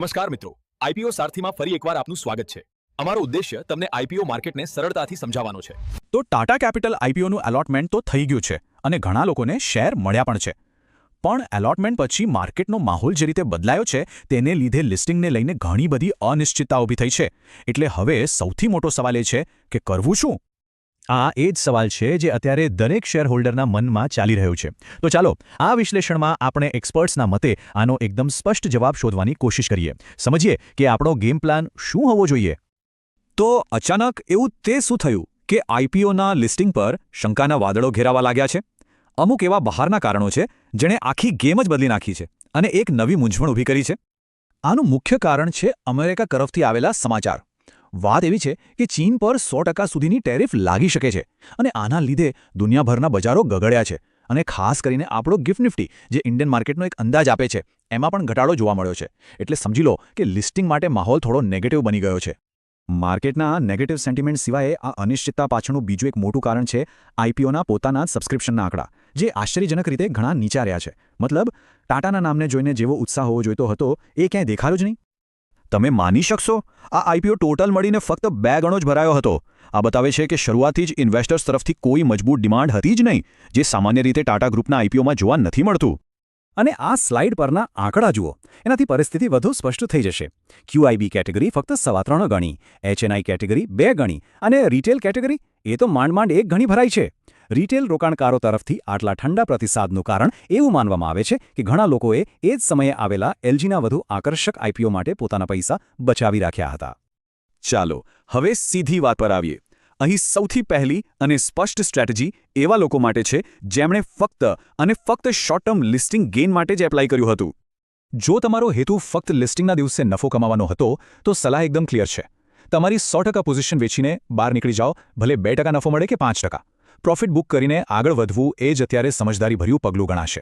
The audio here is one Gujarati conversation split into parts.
નમસ્કાર મિત્રો, આઈપીઓ સારથીમાં ફરી એકવાર આપનું સ્વાગત છે. અમારો ઉદ્દેશ્ય તમને આઈપીઓ માર્કેટને સરળતાથી સમજાવવાનો છે. તો ટાટા કેપિટલ આઈપીઓનું એલોટમેન્ટ તો થઈ ગયું છે અને ઘણા લોકોને શેર મળ્યા પણ છે. પણ એલોટમેન્ટ પછી માર્કેટનો માહોલ જે રીતે બદલાયો છે તેને લીધે લિસ્ટિંગને લઈને ઘણી બધી અનિશ્ચિતતા ઊભી થઈ છે. એટલે હવે સૌથી મોટો સવાલ એ છે કે કરવું શું? આ એ જ સવાલ છે જે અત્યારે દરેક શેરહોલ્ડરના મનમાં ચાલી રહ્યું છે. તો ચાલો આ વિશ્લેષણમાં આપણે એક્સપર્ટ્સના મતે આનો એકદમ સ્પષ્ટ જવાબ શોધવાની કોશિશ કરીએ. સમજીએ કે આપણો ગેમ પ્લાન શું હોવો જોઈએ. તો અચાનક એવું તે શું થયું કે આઈપીઓના લિસ્ટિંગ પર શંકાના વાદળો ઘેરાવા લાગ્યા છે? અમુક એવા બહારના કારણો છે જેણે આખી ગેમ જ બદલી નાખી છે અને એક નવી મૂંઝવણ ઊભી કરી છે. આનું મુખ્ય કારણ છે અમેરિકા તરફથી આવેલા સમાચાર. વાત એવી છે કે ચીન પર 100% સુધીની ટેરિફ લાગી શકે છે અને આના લીધે દુનિયાભરના બજારો ગગડ્યા છે. અને ખાસ કરીને આપણો ગિફ્ટ નિફ્ટી જે ઇન્ડિયન માર્કેટનો એક અંદાજ આપે છે એમાં પણ ઘટાડો જોવા મળ્યો છે. એટલે સમજી લો કે લિસ્ટિંગ માટે માહોલ થોડો નેગેટિવ બની ગયો છે. માર્કેટના નેગેટિવ સેન્ટિમેન્ટ સિવાય આ અનિશ્ચિતતા પાછળનું બીજું એક મોટું કારણ છે આઈપીઓના પોતાના સબસ્ક્રિપ્શનના આંકડા, જે આશ્ચર્યજનક રીતે ઘણા નીચા રહ્યા છે. મતલબ ટાટાના નામને જોઈને જેવો ઉત્સાહ હોવો જોઈતો હતો એ ક્યાંય દેખાયો જ નહીં. તમે માની શકશો, આ આઈપીઓ ટોટલ મળીને ફક્ત 2 ગણો જ ભરાયો હતો. આ બતાવે છે કે શરૂઆતથી જ ઇન્વેસ્ટર્સ તરફથી કોઈ મજબૂત ડિમાન્ડ હતી જ નહીં, જે સામાન્ય રીતે ટાટા ગ્રુપના આઈપીઓમાં જોવા નથી મળતું. અને આ સ્લાઇડ પરના આંકડા જુઓ, એનાથી પરિસ્થિતિ વધુ સ્પષ્ટ થઈ જશે. ક્યુઆઈબી કેટેગરી ફક્ત 3.25 ગણી, એચએનઆઈ કેટેગરી 2 ગણી અને રિટેલ કેટેગરી એ તો માંડ 1 ગણી ભરાઈ છે. રિટેલ રોકાણકારો તરફથી આટલા ઠંડા પ્રતિસાદનું કારણ એવું માનવામાં આવે છે કે ઘણા લોકોએ એ જ સમયે આવેલા એલજીના વધુ આકર્ષક આઈપીઓ માટે પોતાના પૈસા બચાવી રાખ્યા હતા. ચાલો હવે સીધી વાત પર આવીએ. અહીં સૌથી પહેલી અને સ્પષ્ટ સ્ટ્રેટેજી એવા લોકો માટે છે જેમણે ફક્ત શોર્ટ ટર્મ લિસ્ટિંગ ગેઇન માટે જ એપ્લાય કર્યું હતું. જો તમારો હેતુ ફક્ત લિસ્ટિંગના દિવસે નફો કમાવાનો હતો તો સલાહ એકદમ ક્લિયર છે. તમારી 100% પોઝિશન વેચીને બહાર નીકળી જાઓ, ભલે 2% નફો મળે કે 5%. પ્રોફિટ બુક કરીને આગળ વધવું એ જ અત્યારે સમજદારીભર્યું પગલું ગણાશે.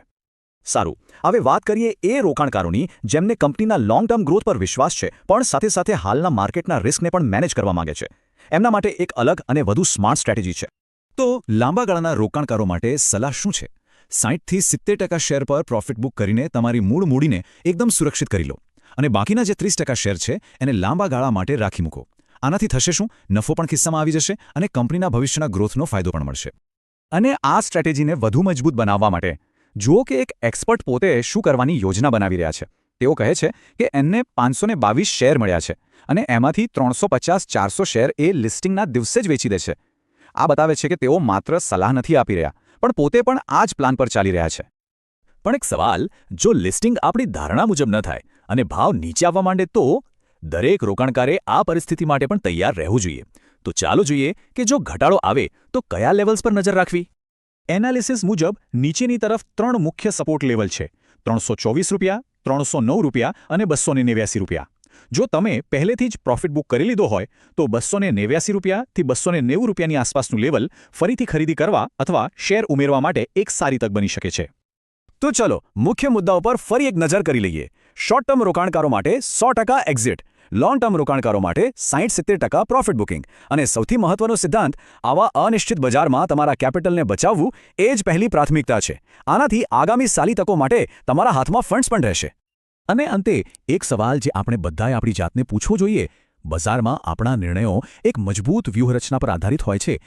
સારું, હવે વાત કરીએ એ રોકાણકારોની જેમને કંપનીના લોંગ ટર્મ ગ્રોથ પર વિશ્વાસ છે પણ સાથે સાથે હાલના માર્કેટના રિસ્કને પણ મેનેજ કરવા માંગે છે. એમના માટે એક અલગ અને વધુ સ્માર્ટ સ્ટ્રેટેજી છે. તો લાંબા ગાળાના રોકાણકારો માટે સલાહ શું છે? 60થી 70% શેર પર પ્રોફિટ બુક કરીને તમારી મૂળ મૂડીને એકદમ સુરક્ષિત કરી લો અને બાકીના જે 30% શેર છે એને લાંબા ગાળા માટે રાખી મૂકો. આનાથી થશે શું? નફો પણ ખિસ્સામાં આવી જશે અને કંપનીના ભવિષ્યના ગ્રોથનો ફાયદો પણ મળશે. અને આ સ્ટ્રેટેજીને વધુ મજબૂત બનાવવા માટે જુઓ કે એક એક્સપર્ટ પોતે શું કરવાની યોજના બનાવી રહ્યા છે. તેઓ કહે છે કે એમને 522 શેર મળ્યા છે અને એમાંથી 350-400 શેર એ લિસ્ટિંગના દિવસે જ વેચી દે છે. આ બતાવે છે કે તેઓ માત્ર સલાહ નથી આપી રહ્યા પણ પોતે પણ આ જ પ્લાન પર ચાલી રહ્યા છે. પણ એક સવાલ, જો લિસ્ટિંગ આપણી ધારણા મુજબ ન થાય અને ભાવ નીચે આવવા માંડે તો? દરેક રોકાણકારે આ પરિસ્થિતિ માટે પણ તૈયાર રહેવું જોઈએ. તો ચાલો જોઈએ કે જો ઘટાડો આવે તો કયા લેવલ્સ પર નજર રાખવી. એનાલિસિસ મુજબ નીચેની તરફ 3 મુખ્ય સપોર્ટ લેવલ છે: ₹324, ₹309 અને ₹289. જો તમે પહેલેથી જ પ્રોફિટ બુક કરી લીધો હોય તો ₹289 થી ₹290 ની આસપાસનું લેવલ ફરીથી ખરીદી કરવા અથવા શેર ઉમેરવા માટે એક સારી તક બની શકે છે. તો ચલો મુખ્ય મુદ્દાઓ પર ફરી એક નજર કરી લઈએ. શોર્ટ ટર્મ રોકાણકારો માટે 100% એક્ઝિટ, લોંગ ટર્મ રોકાણકારો માટે 60-70% પ્રોફિટ બુકિંગ અને સૌથી મહત્વનો સિદ્ધાંત, આવા અનિશ્ચિત બજારમાં તમારા કેપિટલને બચાવવું એ જ પહેલી પ્રાથમિકતા છે. આનાથી આગામી સારી તકો માટે તમારા હાથમાં ફંડ્સ પણ રહેશે. અને અંતે એક સવાલ જે આપણે બધાએ આપણી જાતને પૂછવો જોઈએ: બજારમાં આપણા નિર્ણયો એક મજબૂત વ્યૂહરચના પર આધારિત હોય છે